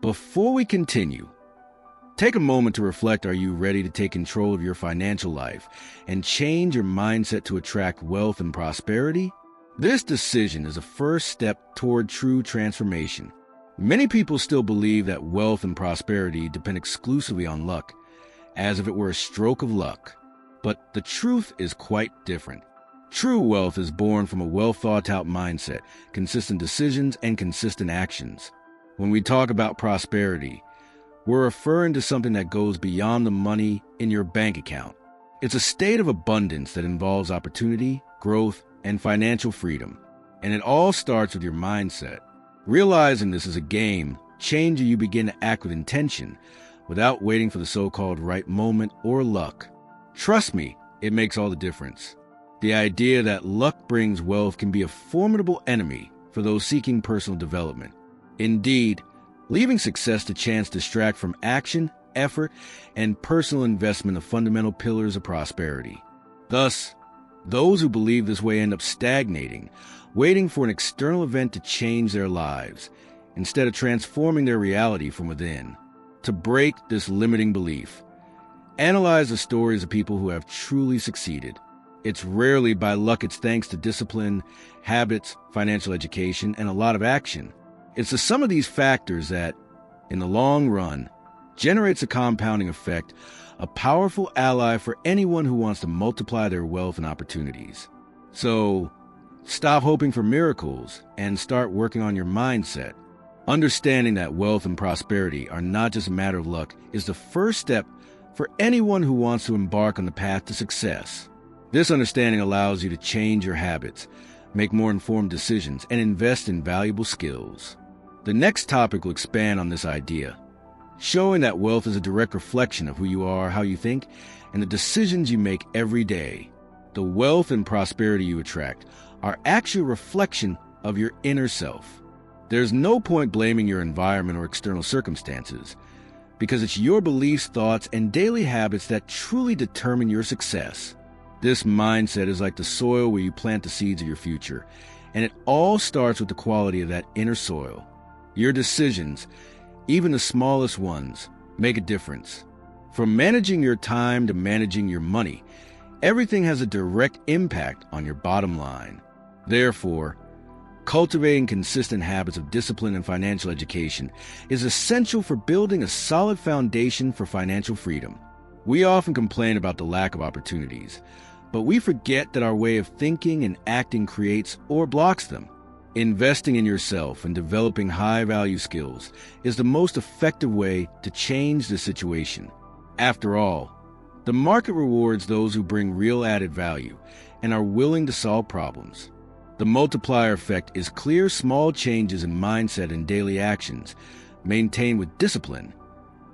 Before we continue, take a moment to reflect. Are you ready to take control of your financial life and change your mindset to attract wealth and prosperity? This decision is a first step toward true transformation. Many people still believe that wealth and prosperity depend exclusively on luck, as if it were a stroke of luck. But the truth is quite different. True wealth is born from a well-thought-out mindset, consistent decisions, and consistent actions. When we talk about prosperity, we're referring to something that goes beyond the money in your bank account. It's a state of abundance that involves opportunity, growth, and financial freedom. And it all starts with your mindset. Realizing this is a game changer, you begin to act with intention without waiting for the so-called right moment or luck. Trust me, it makes all the difference. The idea that luck brings wealth can be a formidable enemy for those seeking personal development. Indeed, leaving success to chance distract from action, effort, and personal investment, the fundamental pillars of prosperity. Thus, those who believe this way end up stagnating, waiting for an external event to change their lives, instead of transforming their reality from within. To break this limiting belief, analyze the stories of people who have truly succeeded. It's rarely by luck, it's thanks to discipline, habits, financial education, and a lot of action. It's the sum of these factors that, in the long run, generates a compounding effect, a powerful ally for anyone who wants to multiply their wealth and opportunities. So, stop hoping for miracles and start working on your mindset. Understanding that wealth and prosperity are not just a matter of luck is the first step for anyone who wants to embark on the path to success. This understanding allows you to change your habits, make more informed decisions, and invest in valuable skills. The next topic will expand on this idea, showing that wealth is a direct reflection of who you are, how you think, and the decisions you make every day. The wealth and prosperity you attract are actually a reflection of your inner self. There's no point blaming your environment or external circumstances, because it's your beliefs, thoughts, and daily habits that truly determine your success. This mindset is like the soil where you plant the seeds of your future, and it all starts with the quality of that inner soil. Your decisions, even the smallest ones, make a difference. From managing your time to managing your money, everything has a direct impact on your bottom line. Therefore, cultivating consistent habits of discipline and financial education is essential for building a solid foundation for financial freedom. We often complain about the lack of opportunities, but we forget that our way of thinking and acting creates or blocks them. Investing in yourself and developing high-value skills is the most effective way to change the situation. After all, the market rewards those who bring real added value and are willing to solve problems. The multiplier effect is clear. Small changes in mindset and daily actions, maintained with discipline,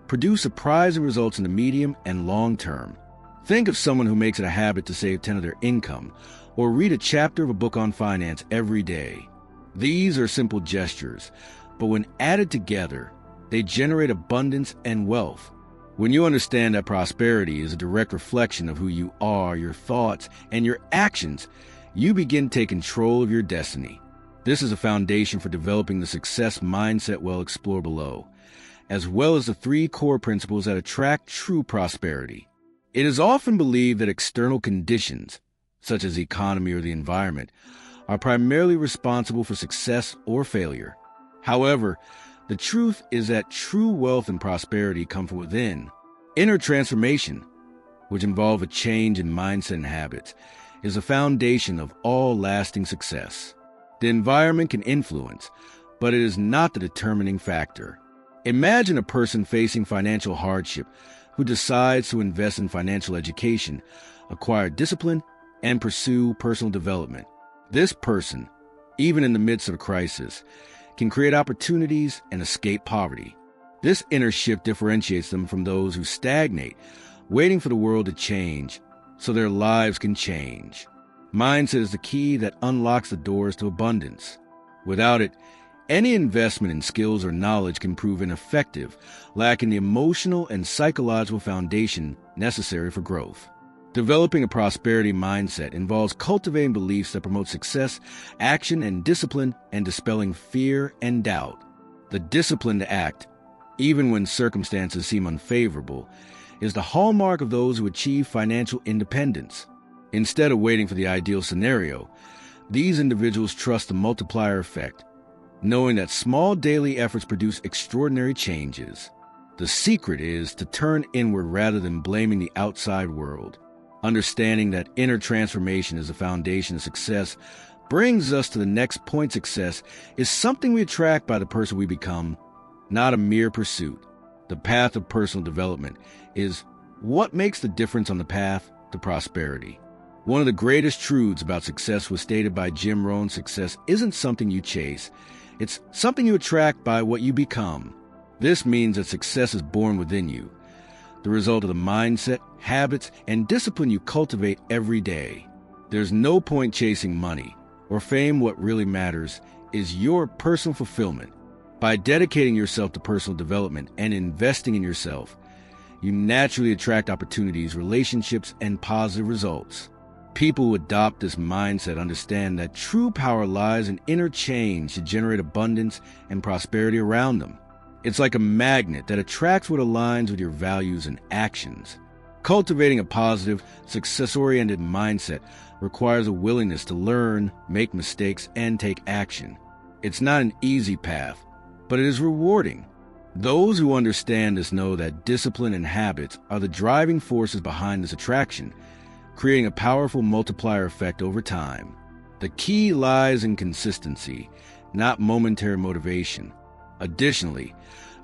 produce surprising results in the medium and long term. Think of someone who makes it a habit to save 10% of their income or read a chapter of a book on finance every day. These are simple gestures, but when added together, they generate abundance and wealth. When you understand that prosperity is a direct reflection of who you are, your thoughts, and your actions, you begin to take control of your destiny. This is a foundation for developing the success mindset we'll explore below, as well as the 3 core principles that attract true prosperity. It is often believed that external conditions, such as the economy or the environment, are primarily responsible for success or failure. However, the truth is that true wealth and prosperity come from within. Inner transformation, which involve a change in mindset and habits, is the foundation of all lasting success. The environment can influence, but it is not the determining factor. Imagine a person facing financial hardship who decides to invest in financial education, acquire discipline, and pursue personal development. This person, even in the midst of a crisis, can create opportunities and escape poverty. This inner shift differentiates them from those who stagnate, waiting for the world to change so their lives can change. Mindset is the key that unlocks the doors to abundance. Without it, any investment in skills or knowledge can prove ineffective, lacking the emotional and psychological foundation necessary for growth. Developing a prosperity mindset involves cultivating beliefs that promote success, action, and discipline, and dispelling fear and doubt. The discipline to act, even when circumstances seem unfavorable, is the hallmark of those who achieve financial independence. Instead of waiting for the ideal scenario, these individuals trust the multiplier effect, knowing that small daily efforts produce extraordinary changes. The secret is to turn inward rather than blaming the outside world. Understanding that inner transformation is the foundation of success brings us to the next point. Success is something we attract by the person we become, not a mere pursuit. The path of personal development is what makes the difference on the path to prosperity. One of the greatest truths about success was stated by Jim Rohn: success isn't something you chase, it's something you attract by what you become. This means that success is born within you, the result of the mindset, habits, and discipline you cultivate every day. There's no point chasing money or fame. What really matters is your personal fulfillment. By dedicating yourself to personal development and investing in yourself, you naturally attract opportunities, relationships, and positive results. People who adopt this mindset understand that true power lies in inner change to generate abundance and prosperity around them. It's like a magnet that attracts what aligns with your values and actions. Cultivating a positive, success-oriented mindset requires a willingness to learn, make mistakes, and take action. It's not an easy path, but it is rewarding. Those who understand this know that discipline and habits are the driving forces behind this attraction, creating a powerful multiplier effect over time. The key lies in consistency, not momentary motivation. Additionally,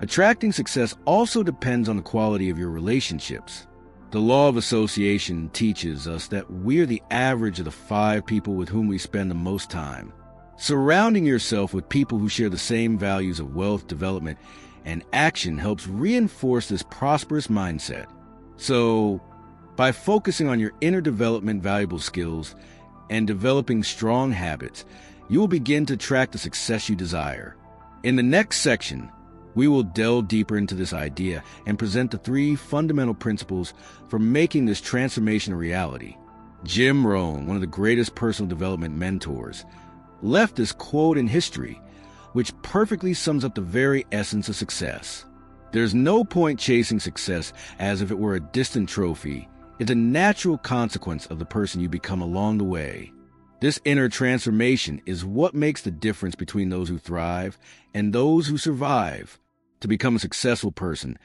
attracting success also depends on the quality of your relationships. The law of association teaches us that we're the average of the 5 people with whom we spend the most time. Surrounding yourself with people who share the same values of wealth, development, and action helps reinforce this prosperous mindset. So, by focusing on your inner development, valuable skills, and developing strong habits, you will begin to attract the success you desire. In the next section, we will delve deeper into this idea and present the 3 fundamental principles for making this transformation a reality. Jim Rohn, one of the greatest personal development mentors, left this quote in history, which perfectly sums up the very essence of success. There's no point chasing success as if it were a distant trophy. It's a natural consequence of the person you become along the way. This inner transformation is what makes the difference between those who thrive and those who survive. To become a successful person,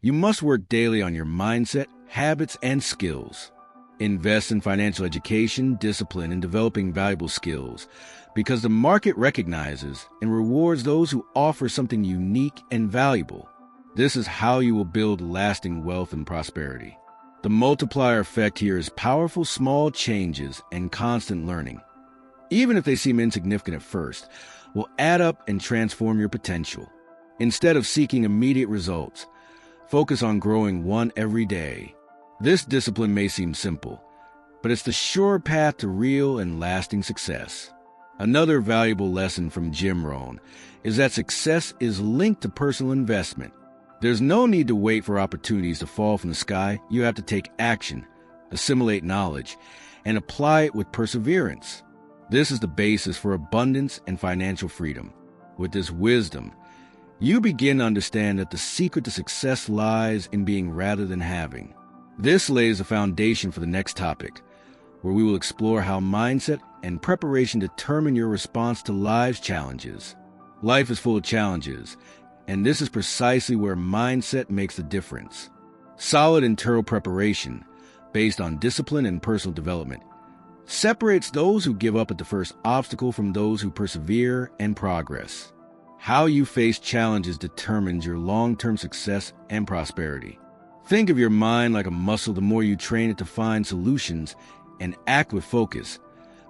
you must work daily on your mindset, habits, and skills. Invest in financial education, discipline, and developing valuable skills, because the market recognizes and rewards those who offer something unique and valuable. This is how you will build lasting wealth and prosperity. The multiplier effect here is powerful. Small changes and constant learning, even if they seem insignificant at first, will add up and transform your potential. Instead of seeking immediate results, focus on growing one every day. This discipline may seem simple, but it's the sure path to real and lasting success. Another valuable lesson from Jim Rohn is that success is linked to personal investment. There's no need to wait for opportunities to fall from the sky. You have to take action, assimilate knowledge, and apply it with perseverance. This is the basis for abundance and financial freedom. With this wisdom, you begin to understand that the secret to success lies in being rather than having. This lays the foundation for the next topic, where we will explore how mindset and preparation determine your response to life's challenges. Life is full of challenges, and this is precisely where mindset makes the difference. Solid internal preparation, based on discipline and personal development, separates those who give up at the first obstacle from those who persevere and progress. How you face challenges determines your long-term success and prosperity. Think of your mind like a muscle. The more you train it to find solutions and act with focus,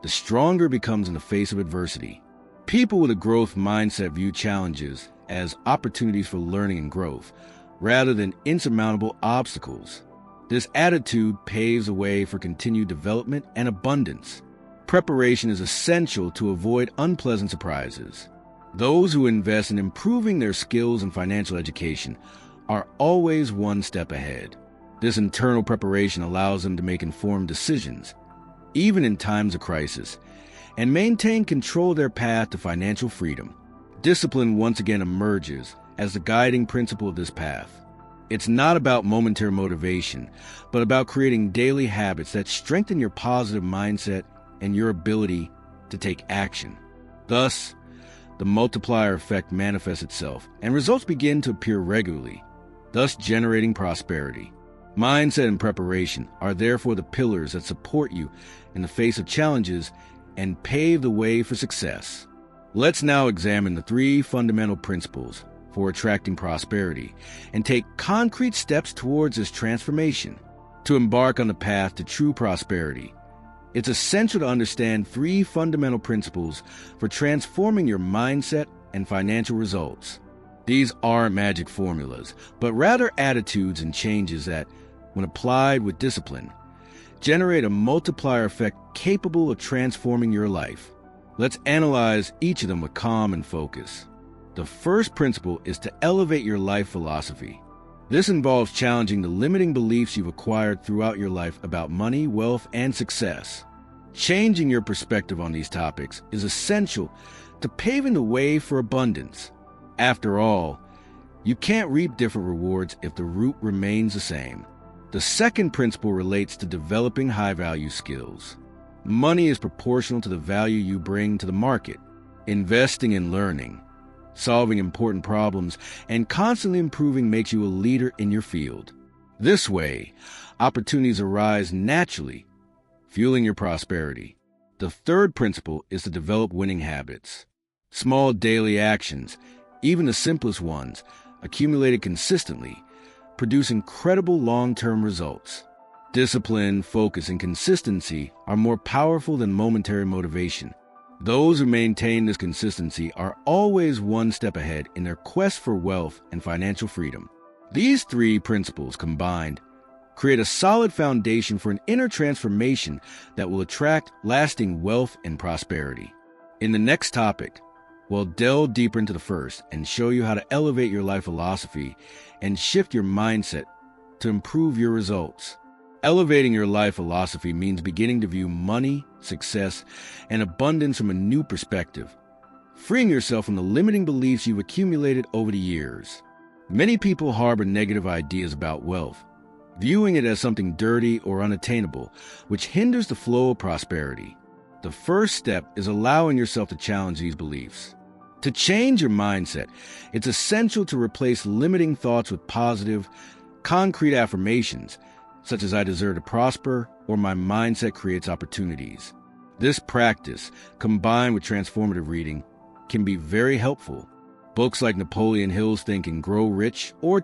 the stronger it becomes in the face of adversity. People with a growth mindset view challenges as opportunities for learning and growth, rather than insurmountable obstacles. This attitude paves the way for continued development and abundance. Preparation is essential to avoid unpleasant surprises. Those who invest in improving their skills and financial education are always one step ahead. This internal preparation allows them to make informed decisions, even in times of crisis, and maintain control of their path to financial freedom. Discipline once again emerges as the guiding principle of this path. It's not about momentary motivation, but about creating daily habits that strengthen your positive mindset and your ability to take action. Thus, the multiplier effect manifests itself, and results begin to appear regularly, thus generating prosperity. Mindset and preparation are therefore the pillars that support you in the face of challenges and pave the way for success. Let's now examine the 3 fundamental principles for attracting prosperity and take concrete steps towards this transformation. To embark on the path to true prosperity, it's essential to understand 3 fundamental principles for transforming your mindset and financial results. These aren't magic formulas, but rather attitudes and changes that, when applied with discipline, generate a multiplier effect capable of transforming your life. Let's analyze each of them with calm and focus. The first principle is to elevate your life philosophy. This involves challenging the limiting beliefs you've acquired throughout your life about money, wealth, and success. Changing your perspective on these topics is essential to paving the way for abundance. After all, you can't reap different rewards if the root remains the same. The second principle relates to developing high-value skills. Money is proportional to the value you bring to the market. Investing in learning, solving important problems, and constantly improving makes you a leader in your field. This way, opportunities arise naturally, fueling your prosperity. The third principle is to develop winning habits. Small daily actions, even the simplest ones, accumulated consistently, produce incredible long-term results. Discipline, focus, and consistency are more powerful than momentary motivation. Those who maintain this consistency are always one step ahead in their quest for wealth and financial freedom. These 3 principles combined create a solid foundation for an inner transformation that will attract lasting wealth and prosperity. In the next topic, we'll delve deeper into the first and show you how to elevate your life philosophy and shift your mindset to improve your results. Elevating your life philosophy means beginning to view money, success, and abundance from a new perspective, freeing yourself from the limiting beliefs you've accumulated over the years. Many people harbor negative ideas about wealth, viewing it as something dirty or unattainable, which hinders the flow of prosperity. The first step is allowing yourself to challenge these beliefs. To change your mindset, it's essential to replace limiting thoughts with positive, concrete affirmations, such as "I deserve to prosper" or "My mindset creates opportunities." This practice, combined with transformative reading, can be very helpful. Books like Napoleon Hill's Think and Grow Rich or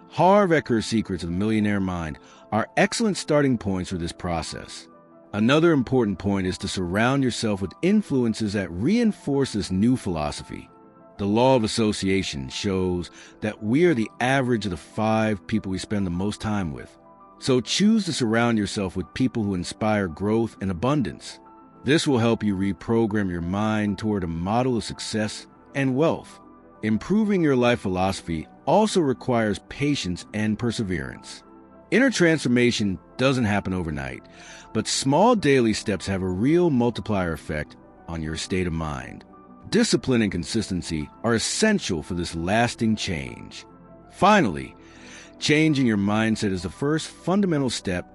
Harv Eker's Secrets of the Millionaire Mind are excellent starting points for this process. Another important point is to surround yourself with influences that reinforce this new philosophy. The law of association shows that we are the average of the 5 people we spend the most time with. So choose to surround yourself with people who inspire growth and abundance. This will help you reprogram your mind toward a model of success and wealth. Improving your life philosophy also requires patience and perseverance. Inner transformation doesn't happen overnight, but small daily steps have a real multiplier effect on your state of mind. Discipline and consistency are essential for this lasting change. Finally, changing your mindset is the first fundamental step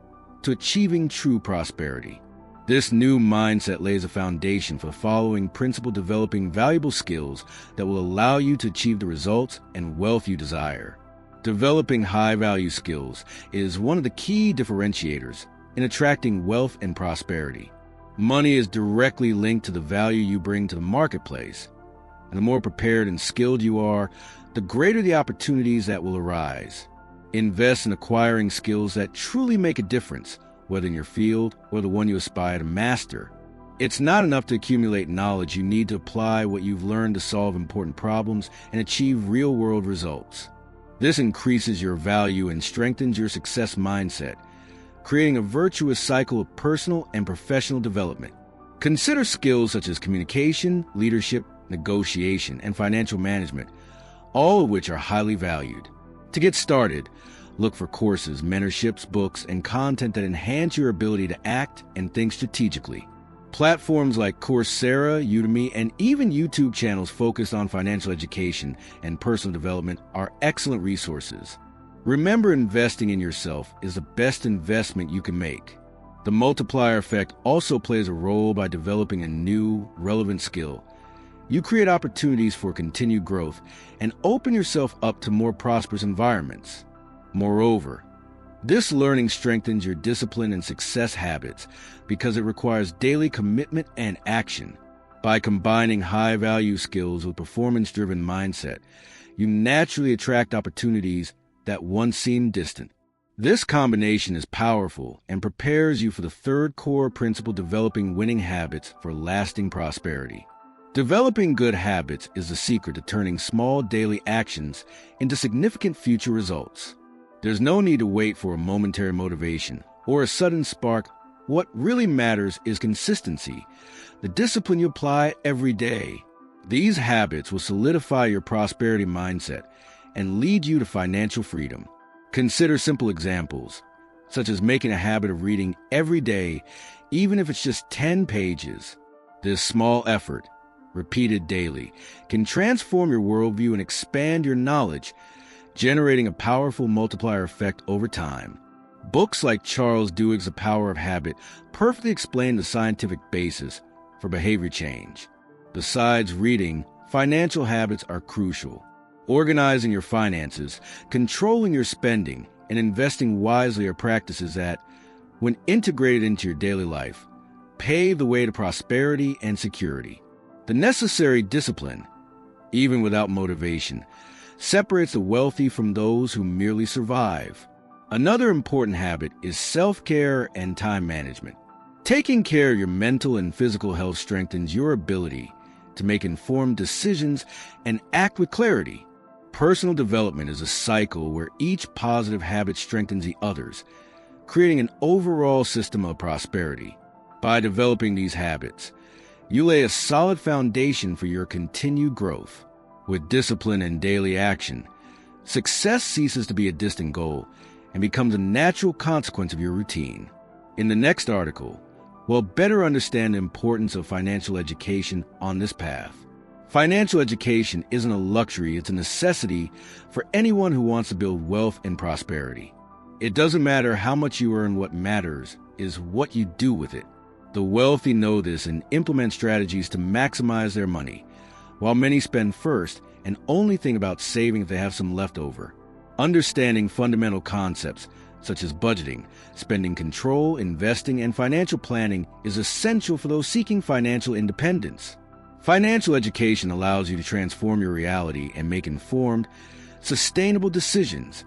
to achieving true prosperity. This new mindset lays a foundation for the following principle: developing valuable skills that will allow you to achieve the results and wealth you desire. Developing high-value skills is one of the key differentiators in attracting wealth and prosperity. Money is directly linked to the value you bring to the marketplace, and the more prepared and skilled you are, the greater the opportunities that will arise. Invest in acquiring skills that truly make a difference, whether in your field or the one you aspire to master. It's not enough to accumulate knowledge. You need to apply what you've learned to solve important problems and achieve real-world results. This increases your value and strengthens your success mindset, creating a virtuous cycle of personal and professional development. Consider skills such as communication, leadership, negotiation, and financial management, all of which are highly valued. To get started, look for courses, mentorships, books, and content that enhance your ability to act and think strategically. Platforms like Coursera, Udemy, and even YouTube channels focused on financial education and personal development are excellent resources. Remember, investing in yourself is the best investment you can make. The multiplier effect also plays a role by developing a new, relevant skill. You create opportunities for continued growth and open yourself up to more prosperous environments. Moreover, this learning strengthens your discipline and success habits because it requires daily commitment and action. By combining high-value skills with performance-driven mindset, you naturally attract opportunities that once seemed distant. This combination is powerful and prepares you for the third core principle: developing winning habits for lasting prosperity. Developing good habits is the secret to turning small daily actions into significant future results. There's no need to wait for a momentary motivation or a sudden spark. What really matters is consistency, the discipline you apply every day. These habits will solidify your prosperity mindset and lead you to financial freedom. Consider simple examples, such as making a habit of reading every day, even if it's just 10 pages. This small effort, repeated daily, can transform your worldview and expand your knowledge, generating a powerful multiplier effect over time. Books like Charles Duhigg's The Power of Habit perfectly explain the scientific basis for behavior change. Besides reading, financial habits are crucial. Organizing your finances, controlling your spending, and investing wisely are practices that, when integrated into your daily life, pave the way to prosperity and security. The necessary discipline, even without motivation, separates the wealthy from those who merely survive. Another important habit is self-care and time management. Taking care of your mental and physical health strengthens your ability to make informed decisions and act with clarity. Personal development is a cycle where each positive habit strengthens the others, creating an overall system of prosperity. By developing these habits, you lay a solid foundation for your continued growth. With discipline and daily action, success ceases to be a distant goal and becomes a natural consequence of your routine. In the next article, we'll better understand the importance of financial education on this path. Financial education isn't a luxury, it's a necessity for anyone who wants to build wealth and prosperity. It doesn't matter how much you earn, what matters is what you do with it. The wealthy know this and implement strategies to maximize their money, while many spend first and only think about saving if they have some left over. Understanding fundamental concepts such as budgeting, spending control, investing, and financial planning is essential for those seeking financial independence. Financial education allows you to transform your reality and make informed, sustainable decisions,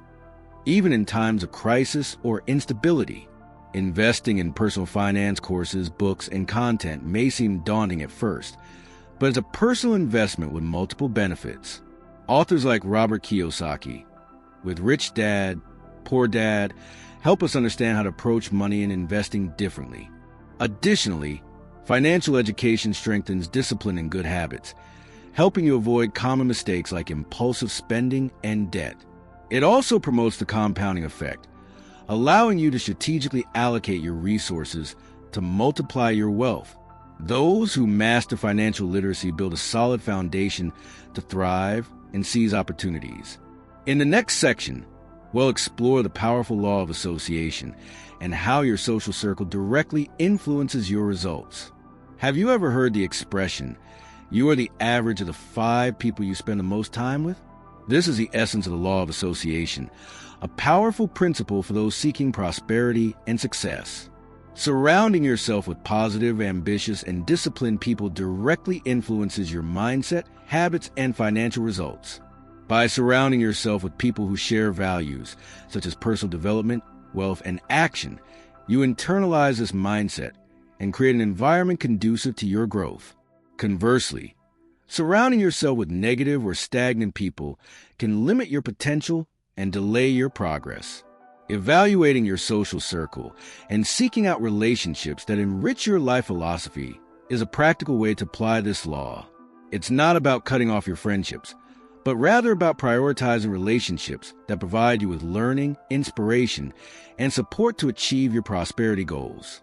even in times of crisis or instability. Investing in personal finance courses, books, and content may seem daunting at first, but it's a personal investment with multiple benefits. Authors like Robert Kiyosaki, with Rich Dad, Poor Dad, help us understand how to approach money and investing differently. Additionally, financial education strengthens discipline and good habits, helping you avoid common mistakes like impulsive spending and debt. It also promotes the compounding effect, allowing you to strategically allocate your resources to multiply your wealth. Those who master financial literacy build a solid foundation to thrive and seize opportunities. In the next section, we'll explore the powerful law of association and how your social circle directly influences your results. Have you ever heard the expression, "You are the average of the 5 people you spend the most time with"? This is the essence of the law of association, a powerful principle for those seeking prosperity and success. Surrounding yourself with positive, ambitious, and disciplined people directly influences your mindset, habits, and financial results. By surrounding yourself with people who share values, such as personal development, wealth, and action, you internalize this mindset and create an environment conducive to your growth. Conversely, surrounding yourself with negative or stagnant people can limit your potential and delay your progress. Evaluating your social circle and seeking out relationships that enrich your life philosophy is a practical way to apply this law. It's not about cutting off your friendships, but rather about prioritizing relationships that provide you with learning, inspiration, and support to achieve your prosperity goals.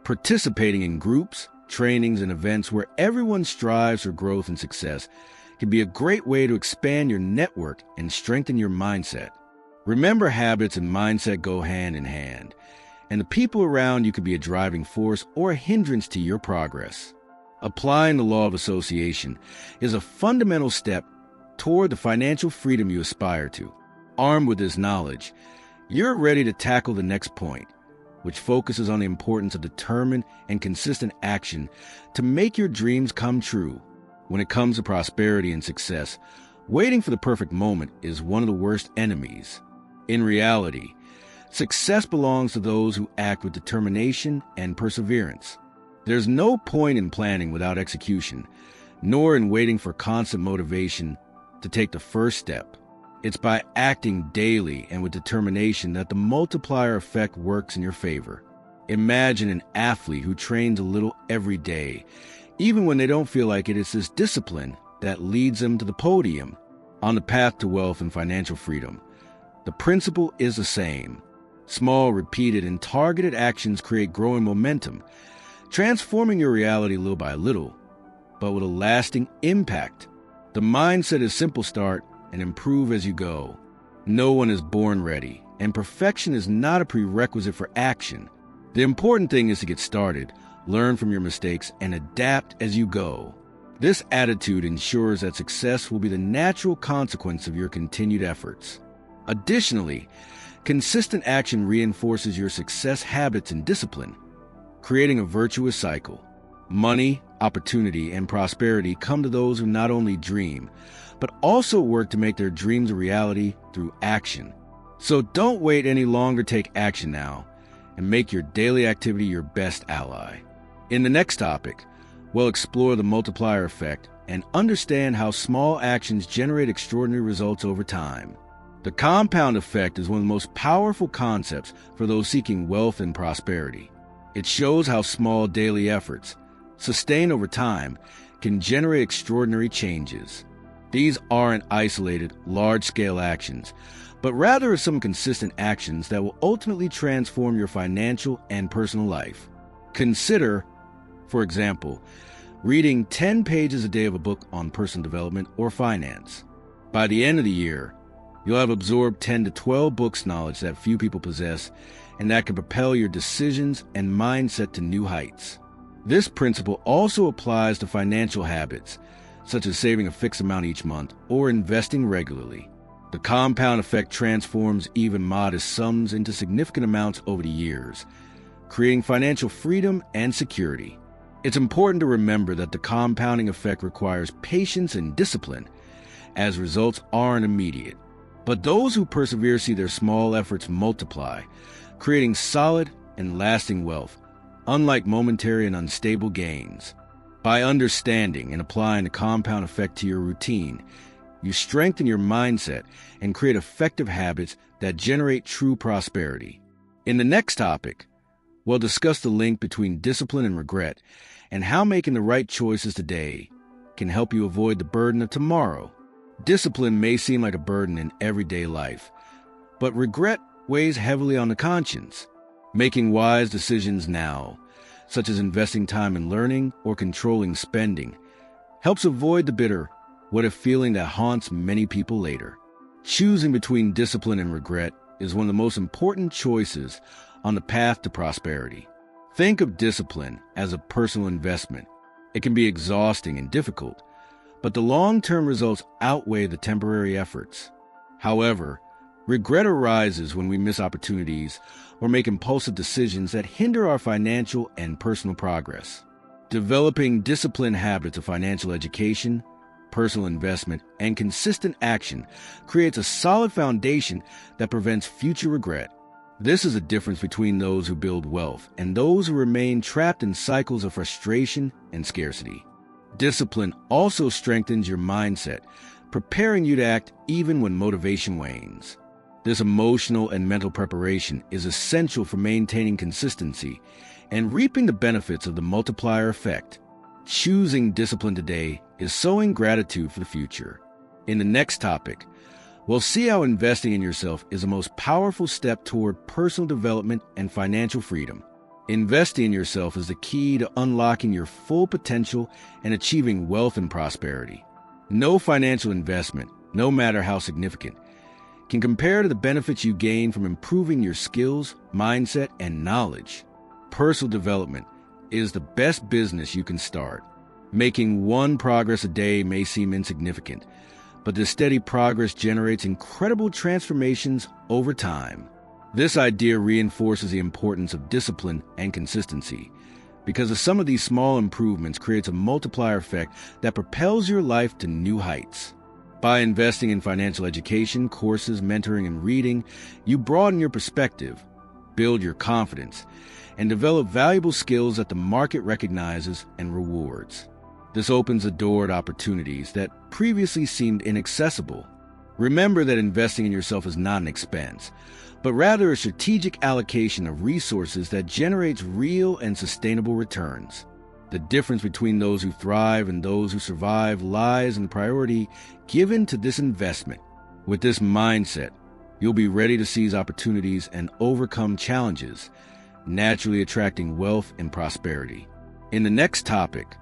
Participating in groups, trainings, and events where everyone strives for growth and success can be a great way to expand your network and strengthen your mindset. Remember, habits and mindset go hand in hand, and the people around you can be a driving force or a hindrance to your progress. Applying the law of association is a fundamental step toward the financial freedom you aspire to. Armed with this knowledge, you're ready to tackle the next point, which focuses on the importance of determined and consistent action to make your dreams come true. When it comes to prosperity and success, waiting for the perfect moment is one of the worst enemies. In reality, success belongs to those who act with determination and perseverance. There's no point in planning without execution, nor in waiting for constant motivation to take the first step. It's by acting daily and with determination that the multiplier effect works in your favor. Imagine an athlete who trains a little every day. Even when they don't feel like it, it's this discipline that leads them to the podium. On the path to wealth and financial freedom, the principle is the same. Small, repeated, and targeted actions create growing momentum, transforming your reality little by little, but with a lasting impact. The mindset is simple: start and improve as you go. No one is born ready, and perfection is not a prerequisite for action. The important thing is to get started, learn from your mistakes, and adapt as you go. This attitude ensures that success will be the natural consequence of your continued efforts. Additionally, consistent action reinforces your success habits and discipline, creating a virtuous cycle. Money, opportunity, and prosperity come to those who not only dream, but also work to make their dreams a reality through action. So don't wait any longer. Take action now and make your daily activity your best ally. In the next topic, we'll explore the multiplier effect and understand how small actions generate extraordinary results over time. The compound effect is one of the most powerful concepts for those seeking wealth and prosperity. It shows how small daily efforts, sustained over time, can generate extraordinary changes. These aren't isolated, large-scale actions, but rather are some consistent actions that will ultimately transform your financial and personal life. Consider, for example, reading 10 pages a day of a book on personal development or finance. By the end of the year, you'll have absorbed 10 to 12 books knowledge that few people possess, and that can propel your decisions and mindset to new heights. This principle also applies to financial habits, such as saving a fixed amount each month or investing regularly. The compound effect transforms even modest sums into significant amounts over the years, creating financial freedom and security. It's important to remember that the compounding effect requires patience and discipline, as results aren't immediate. But those who persevere see their small efforts multiply, creating solid and lasting wealth, unlike momentary and unstable gains. By understanding and applying the compound effect to your routine, you strengthen your mindset and create effective habits that generate true prosperity. In the next topic, we'll discuss the link between discipline and regret, and how making the right choices today can help you avoid the burden of tomorrow. Discipline may seem like a burden in everyday life, but regret weighs heavily on the conscience. Making wise decisions now, such as investing time in learning or controlling spending, helps avoid the bitter, what-if feeling that haunts many people later. Choosing between discipline and regret is one of the most important choices on the path to prosperity. Think of discipline as a personal investment. It can be exhausting and difficult, but the long-term results outweigh the temporary efforts. However, regret arises when we miss opportunities or make impulsive decisions that hinder our financial and personal progress. Developing disciplined habits of financial education, personal investment, and consistent action creates a solid foundation that prevents future regret. This is the difference between those who build wealth and those who remain trapped in cycles of frustration and scarcity. Discipline also strengthens your mindset, preparing you to act even when motivation wanes. This emotional and mental preparation is essential for maintaining consistency and reaping the benefits of the multiplier effect. Choosing discipline today is sowing gratitude for the future. In the next topic, we'll see how investing in yourself is the most powerful step toward personal development and financial freedom. Investing in yourself is the key to unlocking your full potential and achieving wealth and prosperity. No financial investment, no matter how significant, can compare to the benefits you gain from improving your skills, mindset, and knowledge. Personal development is the best business you can start. Making one progress a day may seem insignificant, but this steady progress generates incredible transformations over time. This idea reinforces the importance of discipline and consistency, because the sum of these small improvements creates a multiplier effect that propels your life to new heights. By investing in financial education, courses, mentoring, and reading, you broaden your perspective, build your confidence, and develop valuable skills that the market recognizes and rewards. This opens the door to opportunities that previously seemed inaccessible. Remember that investing in yourself is not an expense, but rather a strategic allocation of resources that generates real and sustainable returns. The difference between those who thrive and those who survive lies in the priority given to this investment. With this mindset, you'll be ready to seize opportunities and overcome challenges, naturally attracting wealth and prosperity. In the next topic,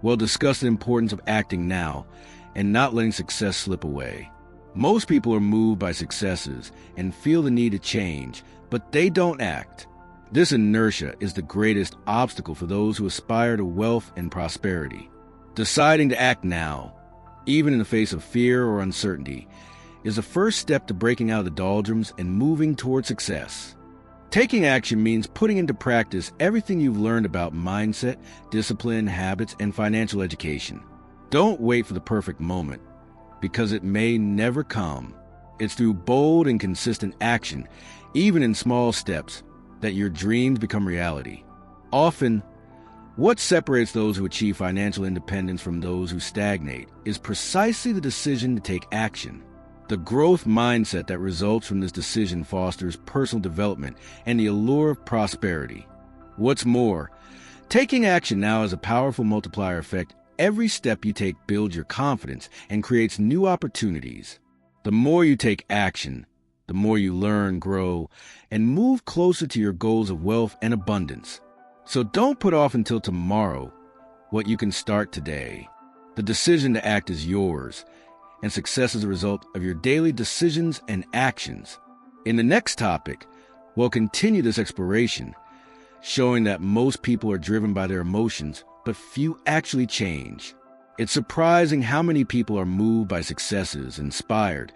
we'll discuss the importance of acting now and not letting success slip away. Most people are moved by successes and feel the need to change, but they don't act. This inertia is the greatest obstacle for those who aspire to wealth and prosperity. Deciding to act now, even in the face of fear or uncertainty, is the first step to breaking out of the doldrums and moving toward success. Taking action means putting into practice everything you've learned about mindset, discipline, habits, and financial education. Don't wait for the perfect moment, because it may never come. It's through bold and consistent action, even in small steps, that your dreams become reality. Often, what separates those who achieve financial independence from those who stagnate is precisely the decision to take action. The growth mindset that results from this decision fosters personal development and the allure of prosperity. What's more, taking action now has a powerful multiplier effect. Every step you take builds your confidence and creates new opportunities. The more you take action, the more you learn, grow, and move closer to your goals of wealth and abundance. So don't put off until tomorrow what you can start today. The decision to act is yours, and success is a result of your daily decisions and actions. In the next topic, we'll continue this exploration, showing that most people are driven by their emotions, but few actually change. It's surprising how many people are moved by successes, inspired,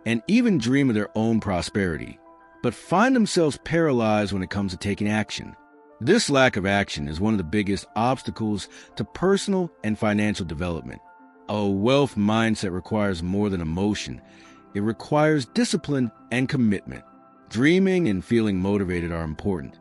and even dream of their own prosperity, but find themselves paralyzed when it comes to taking action. This lack of action is one of the biggest obstacles to personal and financial development. A wealth mindset requires more than emotion. It requires discipline and commitment. Dreaming and feeling motivated are important,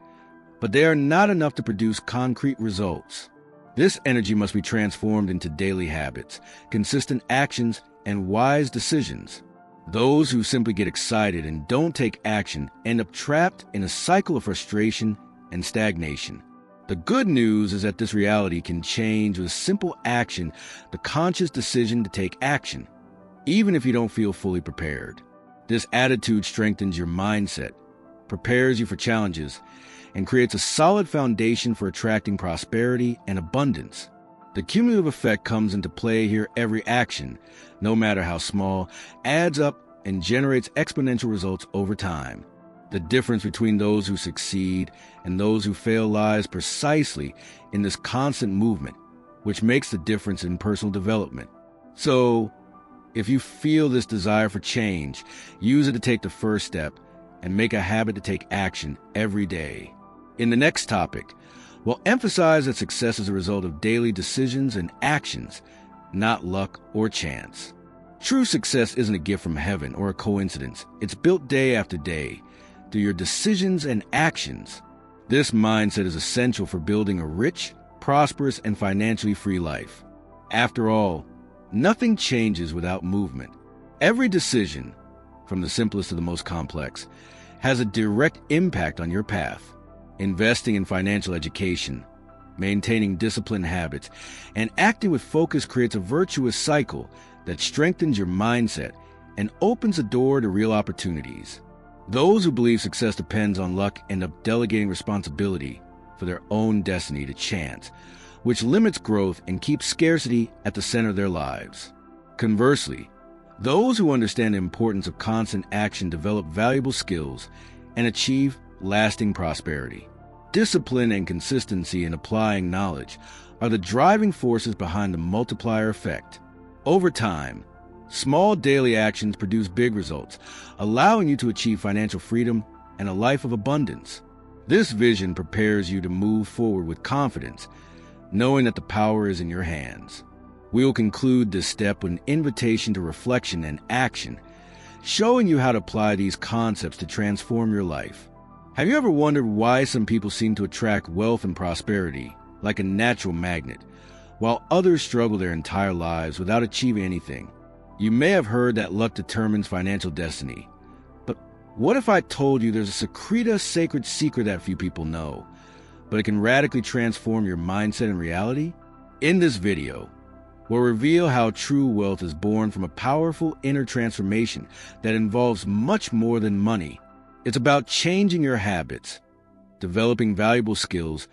but they are not enough to produce concrete results. This energy must be transformed into daily habits, consistent actions, and wise decisions. Those who simply get excited and don't take action end up trapped in a cycle of frustration and stagnation. The good news is that this reality can change with simple action, the conscious decision to take action, even if you don't feel fully prepared. This attitude strengthens your mindset, prepares you for challenges, and creates a solid foundation for attracting prosperity and abundance. The cumulative effect comes into play here. Every action, no matter how small, adds up and generates exponential results over time. The difference between those who succeed and those who fail lies precisely in this constant movement, which makes the difference in personal development. So, if you feel this desire for change, use it to take the first step and make a habit to take action every day. In the next topic, we'll emphasize that success is a result of daily decisions and actions, not luck or chance. True success isn't a gift from heaven or a coincidence. It's built day after day through your decisions and actions. This mindset is essential for building a rich, prosperous, and financially free life. After all, nothing changes without movement. Every decision, from the simplest to the most complex, has a direct impact on your path. Investing in financial education, maintaining disciplined habits, and acting with focus creates a virtuous cycle that strengthens your mindset and opens the door to real opportunities. Those who believe success depends on luck end up delegating responsibility, for their own destiny to chance, which limits growth and keeps scarcity at the center of their lives. Conversely, those who understand the importance of constant action develop valuable skills and achieve lasting prosperity. Discipline and consistency in applying knowledge are the driving forces behind the multiplier effect. Over time, small daily actions produce big results, allowing you to achieve financial freedom and a life of abundance. This vision prepares you to move forward with confidence, knowing that the power is in your hands. We will conclude this step with an invitation to reflection and action, showing you how to apply these concepts to transform your life. Have you ever wondered why some people seem to attract wealth and prosperity like a natural magnet, while others struggle their entire lives without achieving anything? You may have heard that luck determines financial destiny. But what if I told you there's a sacred secret that few people know, but it can radically transform your mindset and reality? In this video, we'll reveal how true wealth is born from a powerful inner transformation that involves much more than money. It's about changing your habits, developing valuable skills,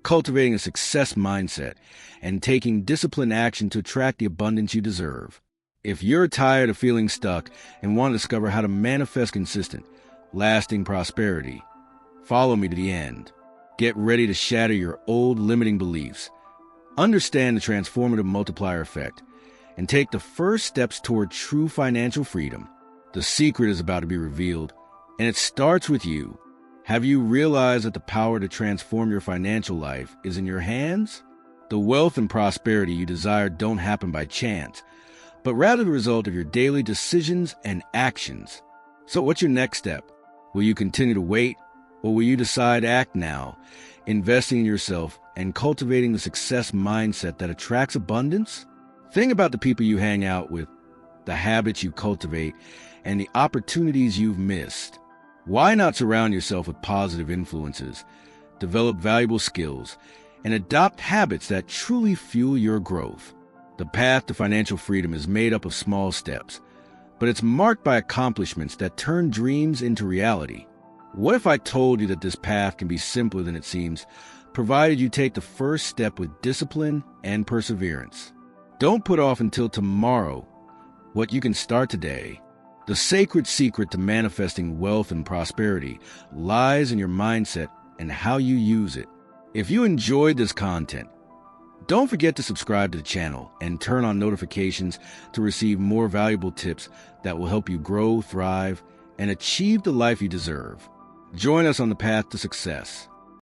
cultivating a success mindset, and taking disciplined action to attract the abundance you deserve. If you're tired of feeling stuck and want to discover how to manifest consistent, lasting prosperity, follow me to the end. Get ready to shatter your old limiting beliefs, understand the transformative multiplier effect, and take the first steps toward true financial freedom. The secret is about to be revealed, and it starts with you. Have you realized that the power to transform your financial life is in your hands? The wealth and prosperity you desire don't happen by chance, but rather the result of your daily decisions and actions. So what's your next step? Will you continue to wait, or will you decide to act now, investing in yourself and cultivating the success mindset that attracts abundance? Think about the people you hang out with, the habits you cultivate, and the opportunities you've missed. Why not surround yourself with positive influences, develop valuable skills, and adopt habits that truly fuel your growth? The path to financial freedom is made up of small steps, but it's marked by accomplishments that turn dreams into reality. What if I told you that this path can be simpler than it seems, provided you take the first step with discipline and perseverance? Don't put off until tomorrow what you can start today. The sacred secret to manifesting wealth and prosperity lies in your mindset and how you use it. If you enjoyed this content, don't forget to subscribe to the channel and turn on notifications to receive more valuable tips that will help you grow, thrive, and achieve the life you deserve. Join us on the path to success.